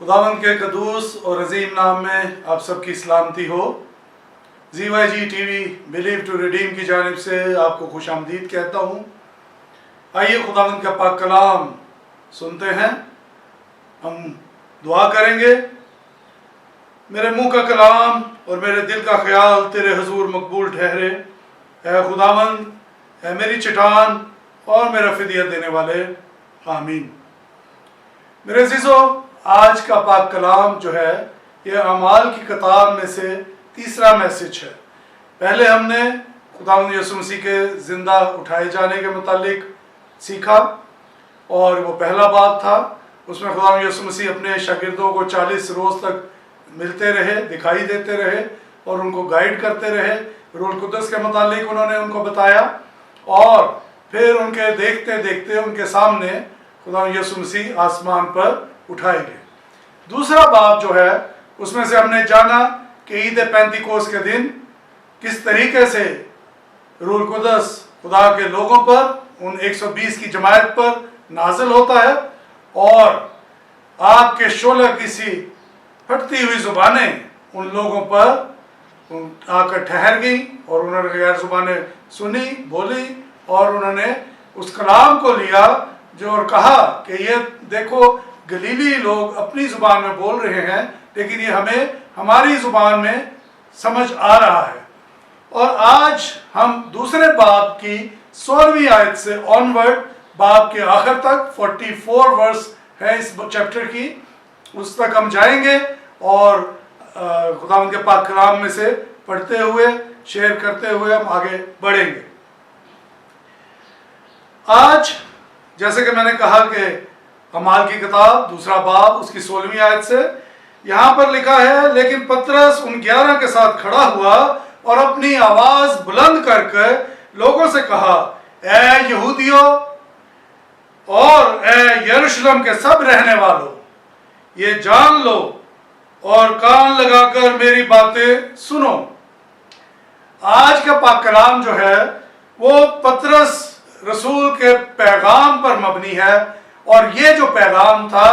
खुदावंद के कदूस और अजीम नाम में आप सबकी सलामती हो। ZYG TV believe to redeem की जानिब से आपको खुश आमदीद कहता हूँ। आइए खुदावंद का पाक कलाम सुनते हैं। हम दुआ करेंगे। मेरे मुंह का कलाम और मेरे दिल का ख्याल तेरे हुजूर मकबूल ठहरे। ऐ खुदावंद, ऐ मेरी चट्टान और मेरा फिदिया देने वाले, आमीन। मेरे अज़ीज़ों, आज का पाक कलाम जो है ये अमाल की किताब में से तीसरा मैसेज है। पहले हमने खुदावंद यीशु मसीह के ज़िंदा उठाए जाने के मुतालिक सीखा और वो पहला बाब था। उसमें खुदावंद यीशु मसीह अपने शागिर्दों को 40 रोज़ तक मिलते रहे, दिखाई देते रहे और उनको गाइड करते रहे। रूह कुद्दस के मुतालिक उन्होंने उनको बताया और फिर उनके देखते देखते उनके सामने खुदावंद यीशु मसीह आसमान पर उठाए गए। दूसरा बाब जो है उसमें से हमने जाना कि ईद पेंतिकोस के दिन किस तरीके से रूह कुद्दस खुदा के लोगों पर, उन 120 की जमायत पर नाजिल होता है और आग के शोले की सी फटती हुई जुबानें उन लोगों पर आकर ठहर गई और उन्होंने गैर जुबानें सुनी, बोली और उन्होंने उस कलाम को लिया जो और कहा कि ये देखो गलीली लोग अपनी जुबान में बोल रहे हैं, लेकिन ये हमें हमारी जुबान में समझ आ रहा है। और आज हम दूसरे बाब की 16वीं आयत से ऑनवर्ड बाब के आखिर तक 44 वर्स है इस चैप्टर की, उस तक हम जाएंगे और खुदावंद के पाक कलाम में से पढ़ते हुए, शेयर करते हुए हम आगे बढ़ेंगे। आज जैसे कि मैंने कहा कि अमाल की किताब दूसरा बाब उसकी 16वीं आयत से यहाँ पर लिखा है, लेकिन पतरस उन 11 के साथ खड़ा हुआ और अपनी आवाज बुलंद करके लोगों से कहा, ऐ यहूदियों और ऐ यरूशलेम के सब रहने वालों, ये जान लो और कान लगाकर मेरी बातें सुनो। आज का पाक कलाम जो है वो पतरस रसूल के पैगाम पर मबनी है और ये जो पैगाम था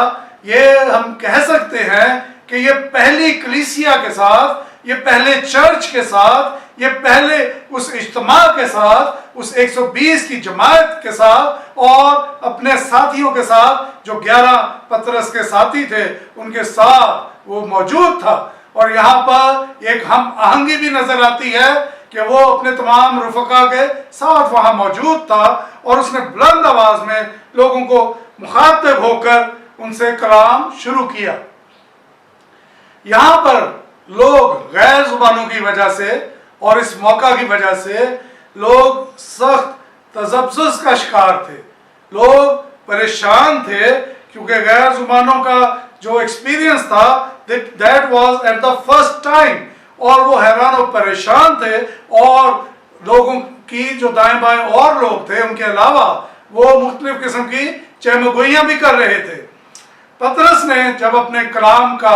ये हम कह सकते हैं कि ये पहली कलीसिया के साथ, ये पहले चर्च के साथ, ये पहले उस इज्तिमा के साथ, उस 120 की जमात के साथ और अपने साथियों के साथ जो 11 पतरस के साथी थे उनके साथ वो मौजूद था। और यहाँ पर एक हम आहंगी भी नजर आती है कि वो अपने तमाम रुफका के साथ वहाँ मौजूद था और उसने बुलंद आवाज में लोगों को मुखातिब होकर उनसे कलाम शुरू किया। यहाँ पर लोग गैर जुबानों की वजह से और इस मौका की वजह से लोग सख्त तजब्जुज का शिकार थे, लोग परेशान थे क्योंकि गैर जुबानों का जो एक्सपीरियंस था that was at the first time और वो हैरान और परेशान थे और लोगों की जो दाएं बाएं और लोग थे उनके अलावा वो मुख्तलिफ किस्म की चहमगोइयां भी कर रहे थे। पतरस ने जब अपने कलाम का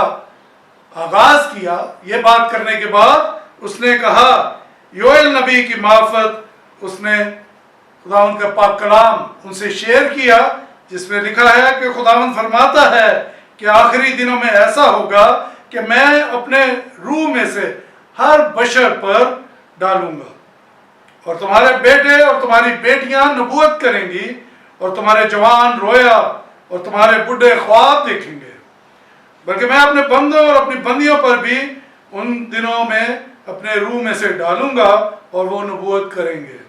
आगाज किया, ये बात करने के बाद उसने कहा, योएल नबी की मार्फत उसने खुदावंद का पाक कलाम उनसे शेयर किया जिसमें लिखा है कि खुदावंद फरमाता है कि आखिरी दिनों में ऐसा होगा कि मैं अपने रूह में से हर बशर पर डालूंगा और तुम्हारे बेटे और तुम्हारी बेटियां नबूवत करेंगी और तुम्हारे जवान रोया और तुम्हारे बूढ़े ख्वाब देखेंगे। बल्कि मैं अपने बंदों और अपनी बंदियों पर भी उन दिनों में अपने रूह में से डालूंगा और वो नबूवत करेंगे।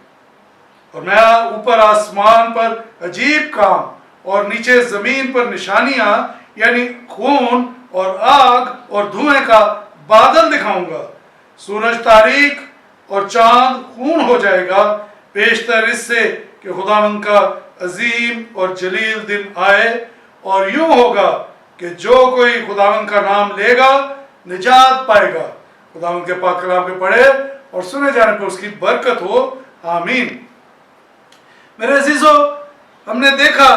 और मैं ऊपर आसमान पर अजीब काम और नीचे जमीन पर निशानियां यानी खून और आग और धुएं का बादल दिखाऊंगा। सूरज तारीक और चांद खून हो जाएगा, पेशतर इससे कि खुदावंद का अजीम और जलील दिन आए और यूं होगा कि जो कोई खुदावंद का नाम लेगा निजात पाएगा। खुदावंद के पाक कलाम के पढ़े और सुने जाने पर उसकी बरकत हो, आमीन। मेरे अजीजों, हमने देखा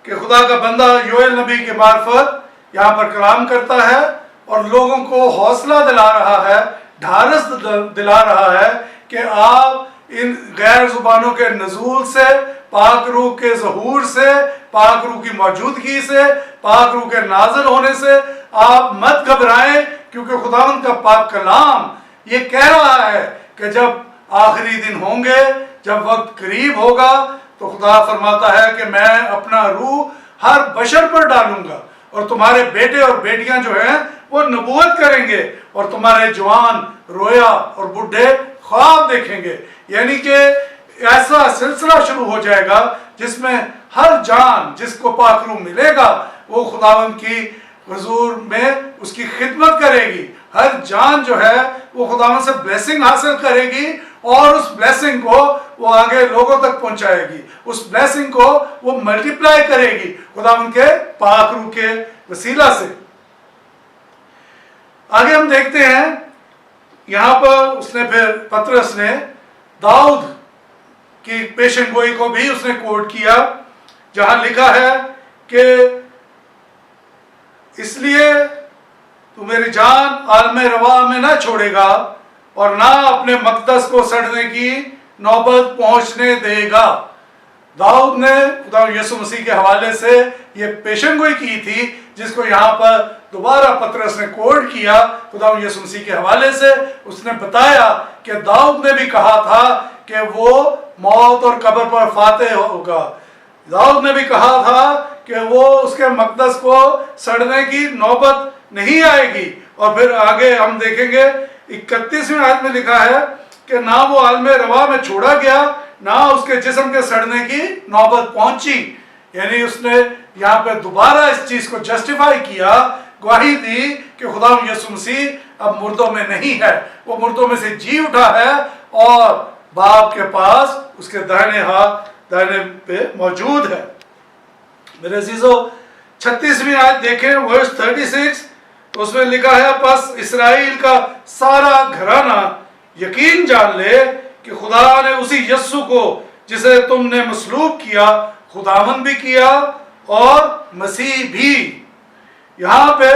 कि खुदा का बंदा योएल नबी के मार्फत यहाँ पर कलाम करता है और लोगों को हौसला दिला रहा है, ढारस दिला रहा है कि आप इन गैर जुबानों के नजूल से, पाक रूह के ज़हूर से, पाक रूह की मौजूदगी से, पाक रूह के नाज़िल होने से آپ مت گھبرائیں، کیونکہ خداوند کا پاک کلام یہ کہہ رہا ہے کہ جب آخری دن ہوں گے، جب وقت قریب ہوگا، تو خدا فرماتا ہے کہ میں اپنا روح ہر بشر پر ڈالوں گا، اور تمہارے بیٹے اور بیٹیاں جو ہیں وہ نبوت کریں گے، اور تمہارے جوان رویا اور بڈھے خواب دیکھیں گے۔ یعنی کہ ایسا سلسلہ شروع ہو جائے گا جس میں ہر جان جس کو پاک روح ملے گا وہ خداوند کی حضور میں اس کی خدمت کرے گی۔ ہر جان جو ہے وہ خداوند سے بلیسنگ حاصل کرے گی، اور اس بلیسنگ کو وہ آگے لوگوں تک پہنچائے گی، اس بلیسنگ کو وہ ملٹیپلائی کرے گی خداوند کے پاک روح کے وسیلہ سے۔ آگے ہم دیکھتے ہیں یہاں پر اس نے پھر پطرس نے داؤد کی پیشن گوئی کو بھی اس نے کوٹ کیا، جہاں لکھا ہے کہ اس لیے تو میری جان عالم روا میں نہ چھوڑے گا، اور نہ اپنے مقدس کو سڑنے کی نوبت پہنچنے دے گا۔ داؤد نے خدا یسوع مسیح کے حوالے سے یہ پیشن گوئی کی تھی، جس کو یہاں پر دوبارہ پطرس نے کوٹ کیا خدا یسوع مسیح کے حوالے سے۔ اس نے بتایا کہ داؤد نے بھی کہا تھا کہ وہ موت اور قبر پر فاتح ہوگا، داؤد نے بھی کہا تھا کہ وہ اس کے مقدس کو سڑنے کی نوبت نہیں آئے گی۔ اور پھر آگے ہم دیکھیں گے 31ویں آیت میں لکھا ہے کہ نہ وہ عالم روا میں چھوڑا گیا، نہ اس کے جسم کے سڑنے کی نوبت پہنچی۔ یعنی اس نے یہاں پہ دوبارہ اس چیز کو جسٹیفائی کیا، گواہی دی کہ خدا یسوع مسیح اب مردوں میں نہیں ہے، وہ مردوں میں سے جی اٹھا ہے، اور باپ کے پاس اس کے دائنے پہ موجود ہے۔ میرے عزیزو 36ویں آیت دیکھیں، ورس 36، تو اس میں لکھا ہے پس اسرائیل کا سارا گھرانہ یقین جان لے کہ خدا نے اسی یسوع کو جسے تم نے مصلوب کیا، خداوند بھی کیا اور مسیح بھی۔ یہاں پہ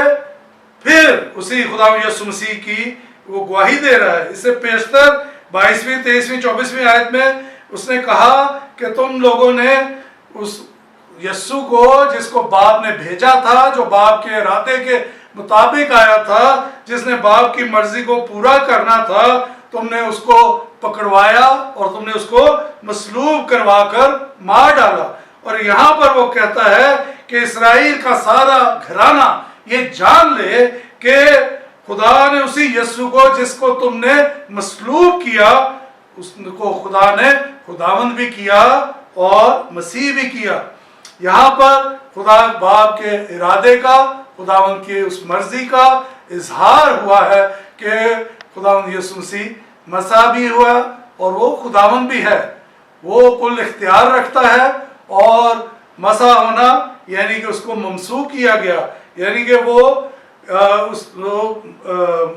پھر اسی خدا یسوع مسیح کی وہ گواہی دے رہا ہے۔ اس سے پیشتر 22ویں 23ویں 24ویں آیت میں اس نے کہا کہ تم لوگوں نے اس یسوع کو جس کو باپ نے بھیجا تھا، جو باپ کے ارادے کے مطابق آیا تھا، جس نے باپ کی مرضی کو پورا کرنا تھا، تم نے اس کو پکڑوایا اور تم نے اس کو مصلوب کروا کر مار ڈالا۔ اور یہاں پر وہ کہتا ہے کہ اسرائیل کا سارا گھرانہ یہ جان لے کہ خدا نے اسی یسوع کو جس کو تم نے مصلوب کیا، اس کو خدا نے خداوند بھی کیا اور مسیح بھی کیا۔ یہاں پر خدا باپ کے ارادے کا، خداوند کی اس مرضی کا اظہار ہوا ہے کہ خداوند یسوع مسیح مسیح بھی ہوا اور وہ خداوند بھی ہے، وہ کل اختیار رکھتا ہے، اور مسیح ہونا یعنی کہ اس کو ممسوح کیا گیا، یعنی کہ وہ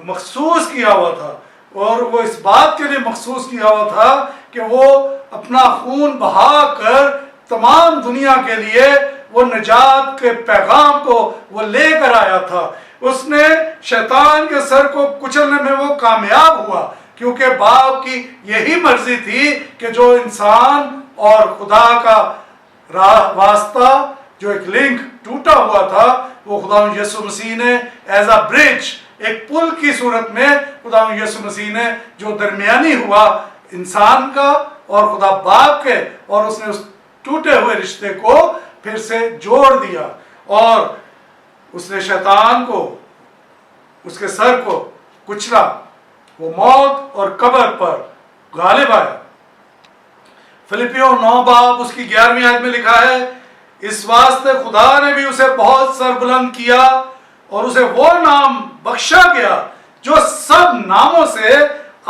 مخصوص کیا ہوا تھا، اور وہ اس بات کے لیے مخصوص کیا ہوا تھا کہ وہ اپنا خون بہا کر تمام دنیا کے لیے وہ نجات کے پیغام کو وہ لے کر آیا تھا۔ اس نے شیطان کے سر کو کچلنے میں وہ کامیاب ہوا، کیونکہ باپ کی یہی مرضی تھی کہ جو انسان اور خدا کا واسطہ، جو ایک لنک ٹوٹا ہوا تھا، وہ خدا یسوع مسیح نے ایز اے برج، ایک پل کی صورت میں خدا یسوع مسیح نے جو درمیانی ہوا انسان کا اور خدا باپ کے، اور اس نے اس ٹوٹے ہوئے رشتے کو پھر سے جوڑ دیا، اور اس نے شیطان کو، اس کے سر کو کچلا، وہ موت اور قبر پر غالب آیا۔ فلپیوں 9 باب اس کی 11ویں آیت میں لکھا ہے، اس واسطے خدا نے بھی اسے بہت سربلند کیا اور اسے وہ نام بخشا گیا جو سب ناموں سے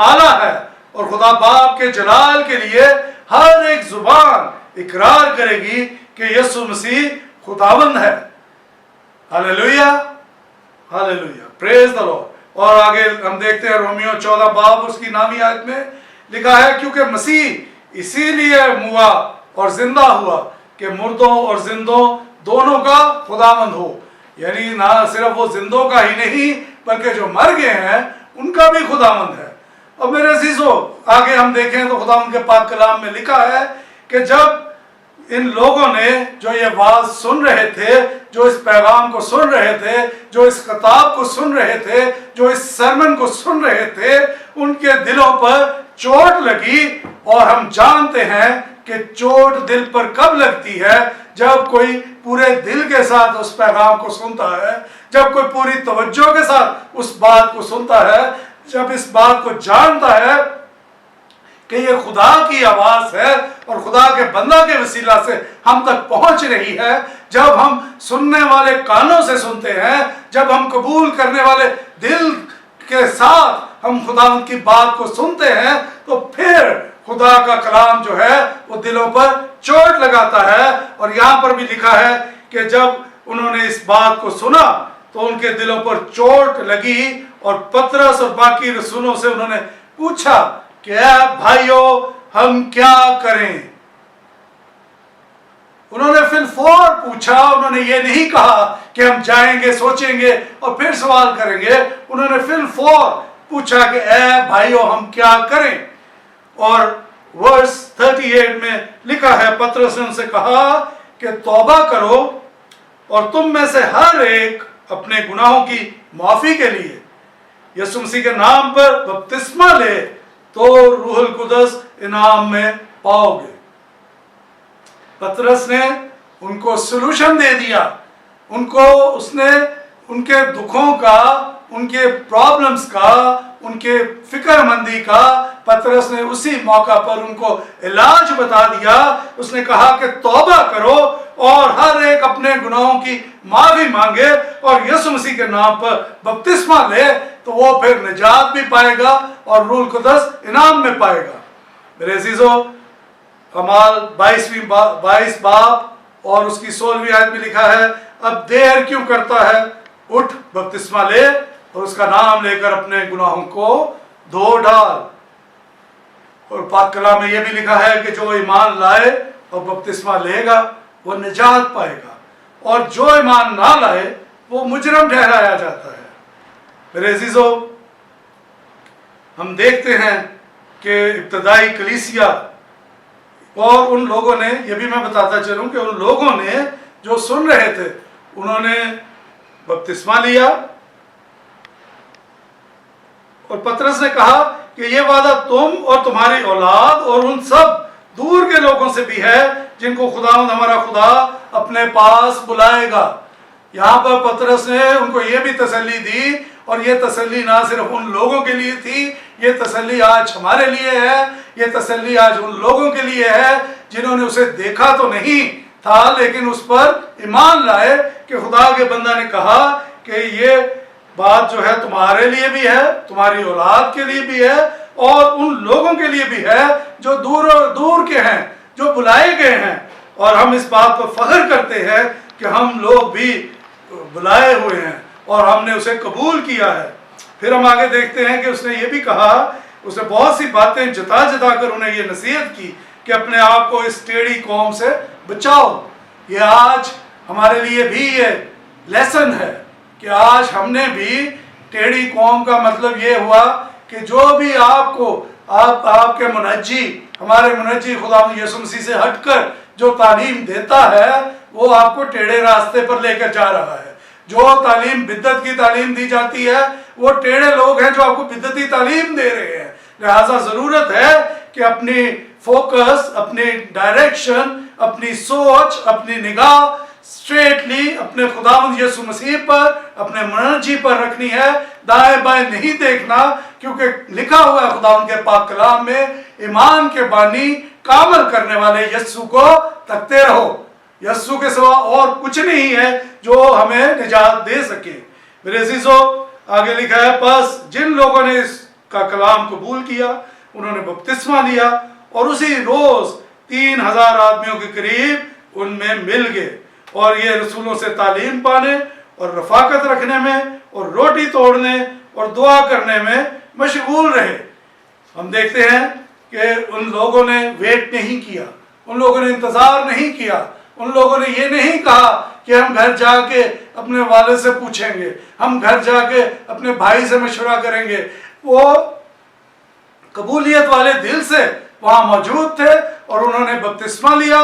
اعلیٰ ہے، اور خدا باپ کے جلال کے لیے ہر ایک زبان اقرار کرے گی کہ یسوع مسیح خداوند ہے۔ ہاللیلویہ، ہاللیلویہ، پریز دی لارڈ۔ اور آگے ہم دیکھتے ہیں رومیو 14 باب اس کی 9ویں آیت میں لکھا ہے، کیونکہ مسیح اسی لیے ہوا اور زندہ ہوا کہ مردوں اور زندوں دونوں کا خداوند ہو۔ یعنی نہ صرف وہ زندوں کا ہی نہیں بلکہ جو مر گئے ہیں ان کا بھی خداوند ہے۔ اور میرے عزیزو آگے ہم دیکھیں تو خداوند کے پاک کلام میں لکھا ہے کہ جب इन लोगों ने जो ये वाज सुन रहे थे, जो इस पैगाम को सुन रहे थे, जो इस किताब को सुन रहे थे, जो इस सरमन को सुन रहे थे, उनके दिलों पर चोट लगी। और हम जानते हैं कि चोट दिल पर कब लगती है, जब कोई पूरे दिल के साथ उस पैगाम को सुनता है, जब कोई पूरी तवज्जो के साथ उस बात को सुनता है, जब इस बात को जानता है कि ये खुदा की आवाज है और खुदा के बंदा के वसीला से हम तक पहुंच रही है। जब हम सुनने वाले कानों से सुनते हैं, जब हम कबूल करने वाले दिल के साथ हम खुदा की बात को सुनते हैं, तो फिर खुदा का कलाम जो है वो दिलों पर चोट लगाता है। और यहाँ पर भी लिखा है कि जब उन्होंने इस बात को सुना तो उनके दिलों पर चोट लगी, और पतरस और बाकी रसूलों से उन्होंने पूछा कि भाइयों हम क्या करें। उन्होंने फिर फौर पूछा, उन्होंने ये नहीं कहा कि हम जाएंगे, सोचेंगे और फिर सवाल करेंगे। उन्होंने फिर फौर पूछा कि भाइयों हम क्या करें। और वर्स 38 में लिखा है, पतरस ने उनसे कहा कि तौबा करो और तुम में से हर एक अपने गुनाहों की माफी के लिए यीशु मसीह के नाम पर बपतिस्मा ले, तो रूहुल कुदस इनाम में पाओगे। पतरस ने उनको सलूशन दे दिया, उनको उसने उनके दुखों का, उनके प्रॉब्लम्स का, उनके फिक्रमंदी का पतरस ने उसी मौका पर उनको इलाज बता दिया। उसने कहा कि तौबा करो और हर एक अपने गुनाहों की माफी मांगे और यीशु मसीह के नाम पर बपतिस्मा ले, तो वो फिर निजात भी पाएगा और रूहुल कुदस इनाम में पाएगा। मेरे अजीजों, अमाल 22 बाब और उसकी 16वीं आयत में लिखा है, अब देर क्यों करता है, उठ बपतिस्मा ले और उसका नाम लेकर अपने गुनाहों को धो डाल। और पाक कलाम में यह भी लिखा है कि जो ईमान लाए और बपतिस्मा लेगा वो निजात पाएगा, और जो ईमान ना लाए वो मुजरम ठहराया जाता है। मेरे अजीजों, हम देखते हैं कि इब्तदाई कलीसिया और उन लोगों ने, ये भी मैं बताता चलूं कि उन लोगों ने जो सुन रहे थे, उन्होंने बपतिस्मा लिया। और पतरस ने कहा कि ये वादा तुम और तुम्हारी औलाद और उन सब दूर के लोगों से भी है जिनको खुदावंद हमारा खुदा अपने पास बुलाएगा। यहाँ पर पतरस ने उनको ये भी तसल्ली दी, और ये तसल्ली ना सिर्फ उन लोगों के लिए थी, ये तसल्ली आज हमारे लिए है, ये तसल्ली आज उन लोगों के लिए है जिन्होंने उसे देखा तो नहीं था लेकिन उस पर ईमान लाए कि खुदा के बंदा ने कहा कि ये बात जो है तुम्हारे लिए भी है, तुम्हारी औलाद के लिए भी है और उन लोगों के लिए भी है जो दूर दूर के हैं, जो बुलाए गए हैं। और हम इस बात पर फख्र करते हैं कि हम लोग भी बुलाए हुए हैं और हमने उसे कबूल किया है। फिर हम आगे देखते हैं कि उसने ये भी कहा, उसने बहुत सी बातें जता जता कर उन्हें ये नसीहत की कि अपने आप को इस टेढ़ी कौम से बचाओ। ये आज हमारे लिए भी ये लेसन है कि आज हमने भी, टेढ़ी कौम का मतलब ये हुआ कि जो भी आपको आपके मुनज्जी, हमारे मुनज्जी खुदा यीशु मसीह से हटकर जो तालीम देता है वो आपको टेढ़े रास्ते पर लेकर जा रहा है। जो तालीम बिद्दत की तालीम दी जाती है वो टेढ़े लोग हैं जो आपको बिद्दती तालीम दे रहे हैं। लिहाजा जरूरत है कि अपनी फोकस, अपनी डायरेक्शन, अपनी सोच, अपनी निगाह स्ट्रेटली अपने खुदावंद यीशु मसीह पर, अपने मुनज्जी पर रखनी है, दाएं बाएं नहीं देखना, क्योंकि लिखा हुआ है खुदावंद के पाक कलाम में, ईमान के बानी कामल करने वाले यीशु को तकते रहो। यीशु के सिवा और कुछ नहीं है जो हमें निजात दे सके। मेरे अजीजों, आगे लिखा है, बस जिन लोगों ने इसका कलाम कबूल किया उन्होंने बपतिस्मा लिया और उसी रोज 3000 आदमियों के करीब उनमें मिल गए और ये रसूलों से तालीम पाने और रफाकत रखने में और रोटी तोड़ने और दुआ करने में मशगूल रहे। हम देखते हैं कि उन लोगों ने वेट नहीं किया, उन लोगों ने इंतजार नहीं किया, उन लोगों ने ये नहीं कहा कि हम घर जाके अपने वालिद से पूछेंगे, हम घर जाके अपने भाई से मशवरा करेंगे। वो कबूलियत वाले दिल से वहां मौजूद थे اور انہوں نے بپتسمہ لیا،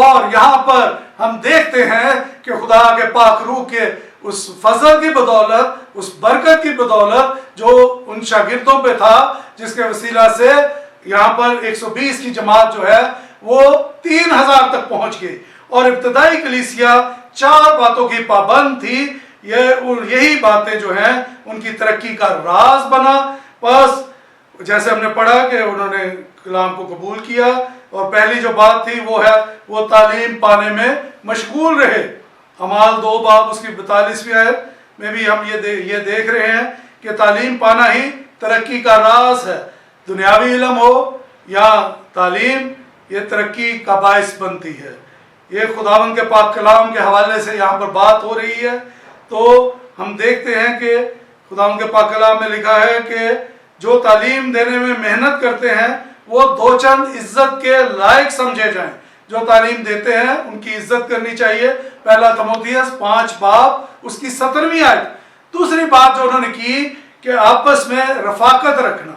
اور یہاں پر ہم دیکھتے ہیں کہ خدا کے پاک روح کے اس فضل کی بدولت، اس برکت کی بدولت جو ان شاگردوں پہ تھا، جس کے وسیلہ سے یہاں پر 120 کی جماعت جو ہے وہ 3000 تک پہنچ گئی، اور ابتدائی کلیسیا 4 باتوں کی پابند تھی۔ یہی باتیں جو ہیں ان کی ترقی کا راز بنا۔ بس جیسے ہم نے پڑھا کہ انہوں نے کلام کو قبول کیا، اور پہلی جو بات تھی وہ ہے وہ تعلیم پانے میں مشغول رہے۔ اعمال 2 باب اس کی 42ویں آیت میں بھی ہم یہ دیکھ رہے ہیں کہ تعلیم پانا ہی ترقی کا راز ہے۔ دنیاوی علم ہو یا تعلیم، یہ ترقی کا باعث بنتی ہے۔ یہ خداوند کے پاک کلام کے حوالے سے یہاں پر بات ہو رہی ہے، تو ہم دیکھتے ہیں کہ خداوند کے پاک کلام میں لکھا ہے کہ جو تعلیم دینے میں محنت کرتے ہیں وہ 2 چند عزت کے لائق سمجھے جائیں۔ جو تعلیم دیتے ہیں ان کی عزت کرنی چاہیے۔ پہلا تموتھیوس 5 باب اس کی 17ویں آیت۔ دوسری بات جو انہوں نے کی کہ آپس میں رفاقت رکھنا،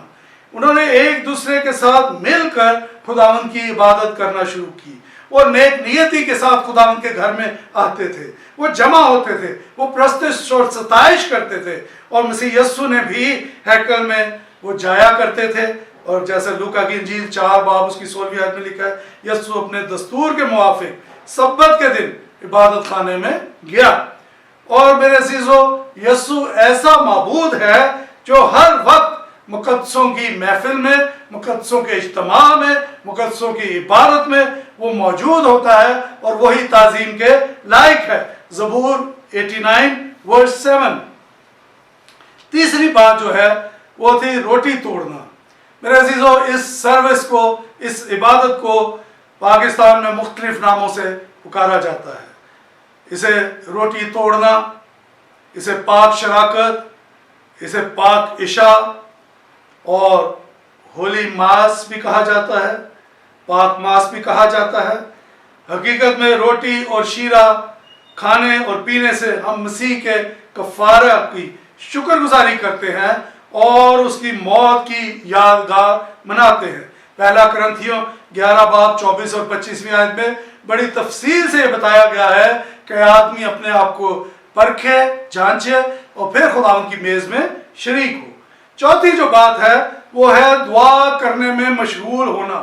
انہوں نے ایک دوسرے کے ساتھ مل کر خداوند کی عبادت کرنا شروع کی۔ وہ نیک نیتی کے ساتھ خداوند کے گھر میں آتے تھے، وہ جمع ہوتے تھے، وہ پرستش اور ستائش کرتے تھے، اور مسیح یسوع نے بھی ہیکل میں وہ جایا کرتے تھے۔ اور جیسے لوکا کی انجیل 4 باب اس کی 16ویں آیت میں لکھا ہے، یسوع اپنے دستور کے موافق سبت کے دن عبادت خانے میں گیا۔ اور میرے عزیزو، یسوع ایسا معبود ہے جو ہر وقت مقدسوں کی محفل میں، مقدسوں کے اجتماع میں، مقدسوں کی عبادت میں وہ موجود ہوتا ہے، اور وہی تعظیم کے لائق ہے۔ زبور 89 ورس 7۔ تیسری بات جو ہے وہ تھی روٹی توڑنا۔ میرے عزیزو، اس سروس کو، اس عبادت کو پاکستان میں مختلف ناموں سے پکارا جاتا ہے۔ اسے روٹی توڑنا، اسے پاک شراکت، اسے پاک عشاء اور ہولی ماس بھی کہا جاتا ہے، پاک ماس بھی کہا جاتا ہے۔ حقیقت میں روٹی اور شیرہ کھانے اور پینے سے ہم مسیح کے کفارہ کی شکر گزاری کرتے ہیں اور اس کی موت کی یادگار مناتے ہیں۔ پہلا کرنتھیوں 11 باب 24 اور 25ویں آیت میں بڑی تفصیل سے یہ بتایا گیا ہے کہ آدمی اپنے آپ کو پرکھے، جانچے اور پھر خداوند کی میز میں شریک ہو۔ چوتھی جو بات ہے وہ ہے دعا کرنے میں مشغول ہونا۔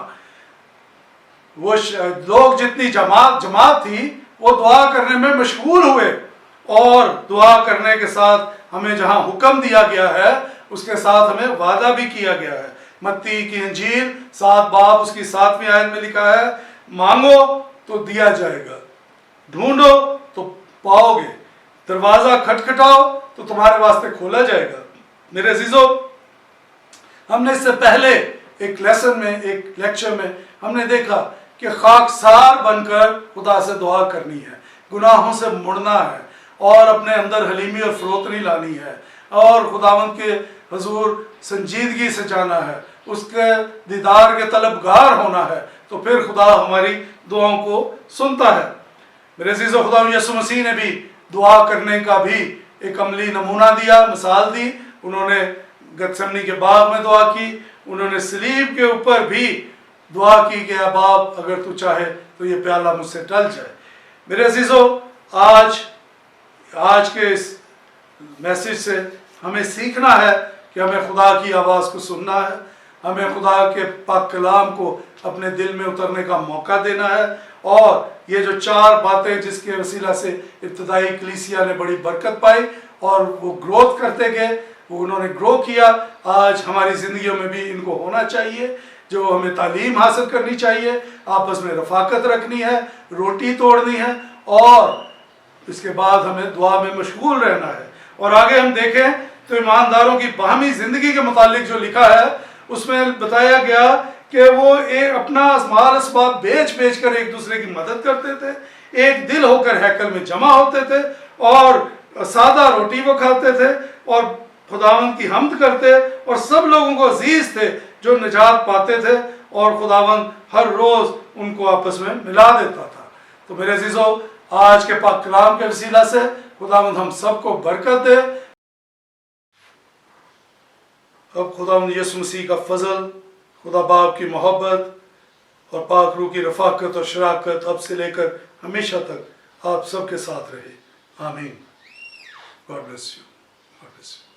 وہ لوگ جتنی جماعت تھی وہ دعا کرنے میں مشغول ہوئے، اور دعا کرنے کے ساتھ ہمیں جہاں حکم دیا گیا ہے اس کے ساتھ ہمیں وعدہ بھی کیا گیا ہے۔ متی کی انجیل 7 باب اس کی 7ویں آیت میں لکھا ہے، مانگو تو دیا جائے گا، ڈھونڈو تو پاؤ گے، دروازہ کھٹکھٹاؤ تو تمہارے واسطے کھولا جائے گا۔ میرے عزیزو، ہم نے اس سے پہلے ایک لیسن میں، ایک لیکچر میں ہم نے دیکھا کہ خاکسار بن کر خدا سے دعا کرنی ہے، گناہوں سے مڑنا ہے، اور اپنے اندر حلیمی اور فروتنی لانی ہے، اور خداوند کے حضور سنجیدگی سے جانا ہے، اس کے دیدار کے طلبگار ہونا ہے، تو پھر خدا ہماری دعاؤں کو سنتا ہے۔ میرے عزیزو، خداوند یسوع مسیح نے بھی دعا کرنے کا بھی ایک عملی نمونہ دیا، مثال دی۔ انہوں نے گتسمنی کے باغ میں دعا کی، انہوں نے صلیب کے اوپر بھی دعا کی کہ اے باپ، اگر تو چاہے تو یہ پیالہ مجھ سے ٹل جائے۔ میرے عزیزو، آج کے اس میسیج سے ہمیں سیکھنا ہے کہ ہمیں خدا کی آواز کو سننا ہے، ہمیں خدا کے پاک کلام کو اپنے دل میں اترنے کا موقع دینا ہے، اور یہ جو 4 باتیں جس کے وسیلہ سے ابتدائی کلیسیا نے بڑی برکت پائی اور وہ گروتھ کرتے گئے، وہ انہوں نے گرو کیا، آج ہماری زندگیوں میں بھی ان کو ہونا چاہیے۔ جو ہمیں تعلیم حاصل کرنی چاہیے، آپس میں رفاقت رکھنی ہے، روٹی توڑنی ہے، اور اس کے بعد ہمیں دعا میں مشغول رہنا ہے۔ اور آگے ہم دیکھیں تو ایمانداروں کی باہمی زندگی کے متعلق جو لکھا ہے اس میں بتایا گیا کہ وہ اپنا مال اسباب بیچ کر ایک دوسرے کی مدد کرتے تھے، ایک دل ہو کر ہیکل میں جمع ہوتے تھے، اور سادہ روٹی وہ کھاتے تھے، اور خداوند کی حمد کرتے، اور سب لوگوں کو عزیز تھے جو نجات پاتے تھے، اور خداوند ہر روز ان کو آپس میں ملا دیتا تھا۔ تو میرے عزیزو، آج کے پاک کلام کے وسیلہ سے خداوند ہم سب کو برکت دے۔ اب خداوند یسوع مسیح کا فضل، خدا باپ کی محبت और पाक रूह की रफाकत और शराकत अब से लेकर हमेशा तक आप सबके साथ रहे। आमीन। God bless you. God bless you.